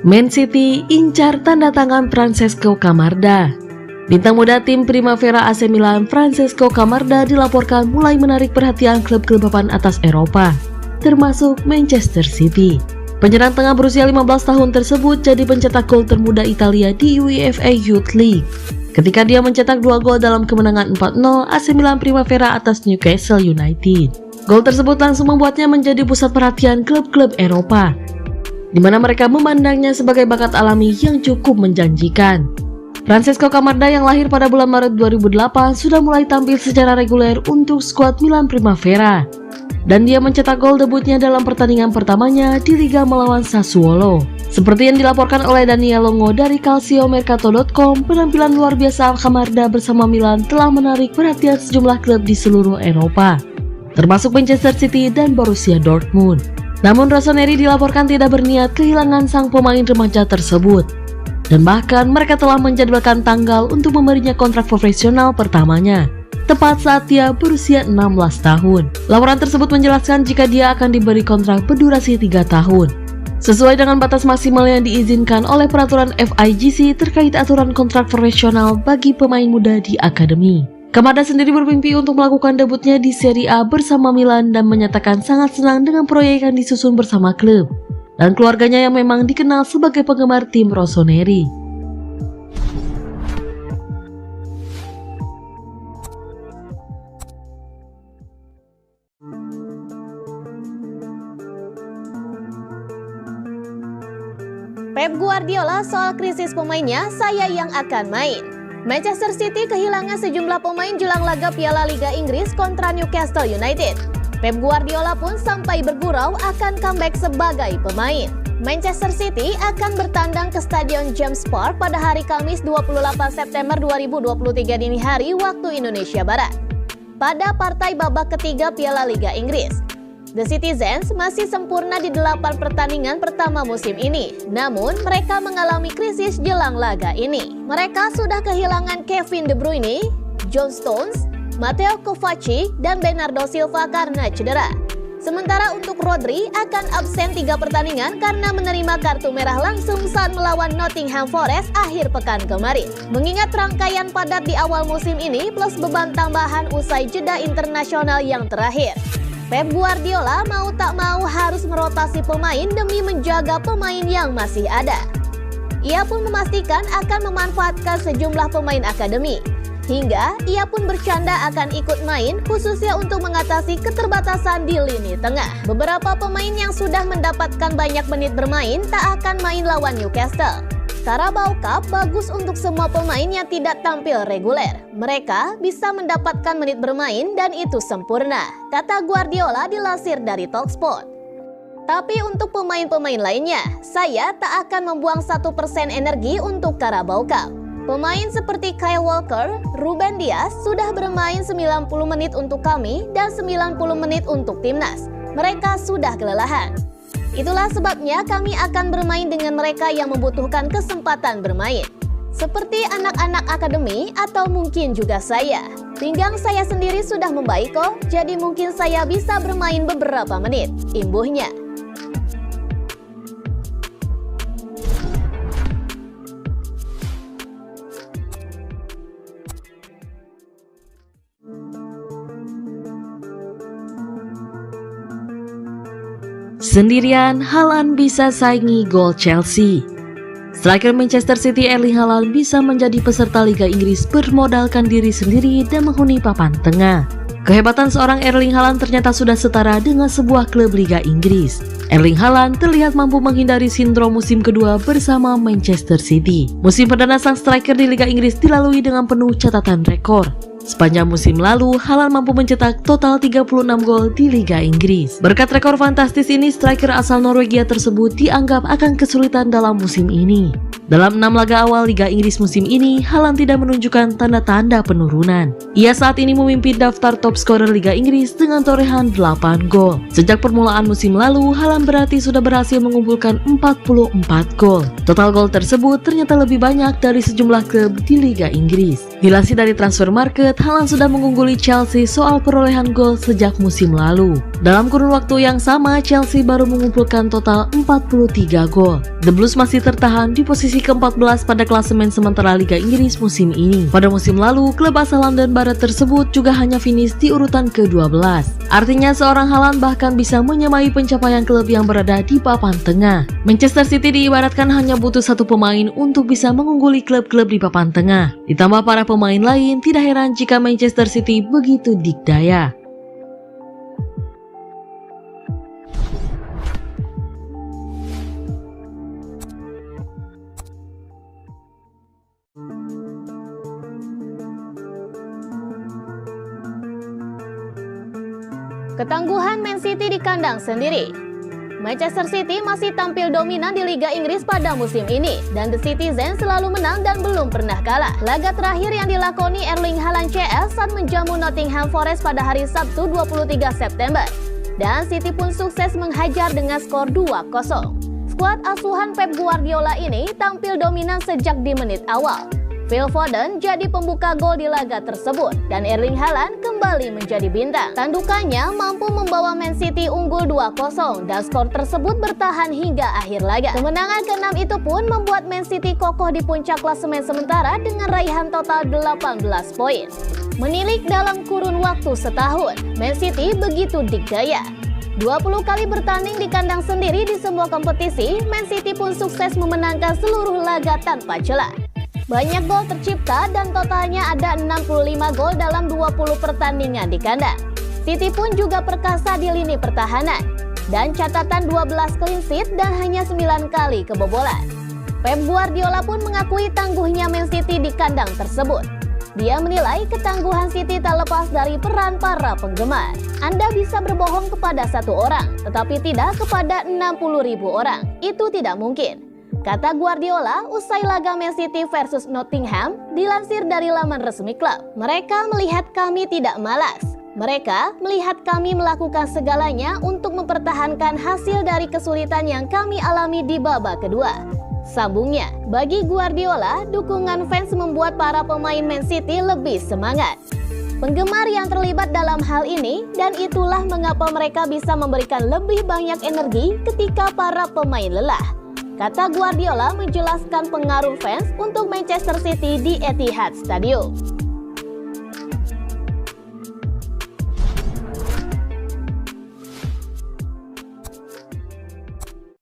Man City incar tanda tangan Francesco Camarda. Bintang muda tim Primavera AC Milan Francesco Camarda dilaporkan mulai menarik perhatian klub-klub papan atas Eropa, termasuk Manchester City. Penyerang tengah berusia 15 tahun tersebut jadi pencetak gol termuda Italia di UEFA Youth League ketika dia mencetak 2 gol dalam kemenangan 4-0 AC Milan Primavera atas Newcastle United. Gol tersebut langsung membuatnya menjadi pusat perhatian klub-klub Eropa, di mana mereka memandangnya sebagai bakat alami yang cukup menjanjikan. Francesco Camarda yang lahir pada bulan Maret 2008 sudah mulai tampil secara reguler untuk skuad Milan Primavera, dan dia mencetak gol debutnya dalam pertandingan pertamanya di Liga melawan Sassuolo. Seperti yang dilaporkan oleh Daniel Longo dari calciomercato.com, penampilan luar biasa Camarda bersama Milan telah menarik perhatian sejumlah klub di seluruh Eropa, termasuk Manchester City dan Borussia Dortmund. Namun Rossoneri dilaporkan tidak berniat kehilangan sang pemain remaja tersebut, dan bahkan mereka telah menjadwalkan tanggal untuk memberinya kontrak profesional pertamanya, tepat saat dia berusia 16 tahun. Laporan tersebut menjelaskan jika dia akan diberi kontrak berdurasi 3 tahun, sesuai dengan batas maksimal yang diizinkan oleh peraturan FIGC terkait aturan kontrak profesional bagi pemain muda di akademi. Camarda sendiri bermimpi untuk melakukan debutnya di Serie A bersama Milan dan menyatakan sangat senang dengan proyek yang disusun bersama klub dan keluarganya yang memang dikenal sebagai penggemar tim Rossoneri. Pep Guardiola soal krisis pemainnya, saya yang akan main. Manchester City kehilangan sejumlah pemain jelang laga Piala Liga Inggris kontra Newcastle United. Pep Guardiola pun sampai bergurau akan comeback sebagai pemain. Manchester City akan bertandang ke Stadion James Park pada hari Kamis 28 September 2023 dini hari waktu Indonesia Barat, pada partai babak ketiga Piala Liga Inggris. The Citizens masih sempurna di 8 pertandingan pertama musim ini, namun mereka mengalami krisis jelang laga ini. Mereka sudah kehilangan Kevin De Bruyne, John Stones, Matteo Kovacic, dan Bernardo Silva karena cedera. Sementara untuk Rodri akan absen 3 pertandingan karena menerima kartu merah langsung saat melawan Nottingham Forest akhir pekan kemarin. Mengingat rangkaian padat di awal musim ini plus beban tambahan usai jeda internasional yang terakhir, Pep Guardiola mau tak mau harus merotasi pemain demi menjaga pemain yang masih ada. Ia pun memastikan akan memanfaatkan sejumlah pemain akademi, hingga ia pun bercanda akan ikut main khususnya untuk mengatasi keterbatasan di lini tengah. Beberapa pemain yang sudah mendapatkan banyak menit bermain tak akan main lawan Newcastle. Carabao Cup bagus untuk semua pemain yang tidak tampil reguler. Mereka bisa mendapatkan menit bermain dan itu sempurna, kata Guardiola dilansir dari Talksport. Tapi untuk pemain-pemain lainnya, saya tak akan membuang 1% energi untuk Carabao Cup. Pemain seperti Kyle Walker, Ruben Dias sudah bermain 90 menit untuk kami dan 90 menit untuk timnas. Mereka sudah kelelahan. Itulah sebabnya kami akan bermain dengan mereka yang membutuhkan kesempatan bermain, seperti anak-anak akademi atau mungkin juga saya. Pinggang saya sendiri sudah membaik kok, jadi mungkin saya bisa bermain beberapa menit, imbuhnya. Sendirian, Haaland bisa saingi gol Chelsea. Striker Manchester City Erling Haaland bisa menjadi peserta Liga Inggris bermodalkan diri sendiri dan menghuni papan tengah. Kehebatan seorang Erling Haaland ternyata sudah setara dengan sebuah klub Liga Inggris. Erling Haaland terlihat mampu menghindari sindrom musim kedua bersama Manchester City. Musim perdana sang striker di Liga Inggris dilalui dengan penuh catatan rekor. Sepanjang musim lalu, Haaland mampu mencetak total 36 gol di Liga Inggris. Berkat rekor fantastis ini, striker asal Norwegia tersebut dianggap akan kesulitan dalam musim ini. Dalam 6 laga awal Liga Inggris musim ini, Haaland tidak menunjukkan tanda-tanda penurunan. Ia saat ini memimpin daftar top scorer Liga Inggris dengan torehan 8 gol. Sejak permulaan musim lalu, Haaland berarti sudah berhasil mengumpulkan 44 gol. Total gol tersebut ternyata lebih banyak dari sejumlah klub di Liga Inggris. Dilansir dari Transfermarkt, Haaland sudah mengungguli Chelsea soal perolehan gol sejak musim lalu. Dalam kurun waktu yang sama, Chelsea baru mengumpulkan total 43 gol. The Blues masih tertahan di posisi ke-14 pada klasemen sementara Liga Inggris musim ini. Pada musim lalu, klub asal London Barat tersebut juga hanya finish di urutan ke-12. Artinya seorang Haaland bahkan bisa menyamai pencapaian klub yang berada di papan tengah. Manchester City diibaratkan hanya butuh satu pemain untuk bisa mengungguli klub-klub di papan tengah. Ditambah para pemain lain, tidak heran jika Manchester City begitu dikdaya. Ketangguhan Man City di kandang sendiri. Manchester City masih tampil dominan di Liga Inggris pada musim ini, dan The Citizens selalu menang dan belum pernah kalah. Laga terakhir yang dilakoni Erling Haaland CS saat menjamu Nottingham Forest pada hari Sabtu 23 September. Dan City pun sukses menghajar dengan skor 2-0. Skuad asuhan Pep Guardiola ini tampil dominan sejak di menit awal. Phil Foden jadi pembuka gol di laga tersebut dan Erling Haaland kembali menjadi bintang. Tandukannya mampu membawa Man City unggul 2-0 dan skor tersebut bertahan hingga akhir laga. Kemenangan ke-6 itu pun membuat Man City kokoh di puncak klasemen sementara dengan raihan total 18 poin. Menilik dalam kurun waktu setahun, Man City begitu dikdaya. 20 kali bertanding di kandang sendiri di semua kompetisi, Man City pun sukses memenangkan seluruh laga tanpa celah. Banyak gol tercipta dan totalnya ada 65 gol dalam 20 pertandingan di kandang. City pun juga perkasa di lini pertahanan dan catatan 12 clean sheet dan hanya 9 kali kebobolan. Pep Guardiola pun mengakui tangguhnya Man City di kandang tersebut. Dia menilai ketangguhan City tak lepas dari peran para penggemar. Anda bisa berbohong kepada satu orang, tetapi tidak kepada 60.000 orang. Itu tidak mungkin, kata Guardiola usai laga Man City versus Nottingham. Dilansir dari laman resmi klub, mereka melihat kami tidak malas. Mereka melihat kami melakukan segalanya untuk mempertahankan hasil dari kesulitan yang kami alami di babak kedua. Sambungnya, bagi Guardiola, dukungan fans membuat para pemain Man City lebih semangat. Penggemar yang terlibat dalam hal ini, dan itulah mengapa mereka bisa memberikan lebih banyak energi ketika para pemain lelah, kata Guardiola menjelaskan pengaruh fans untuk Manchester City di Etihad Stadium.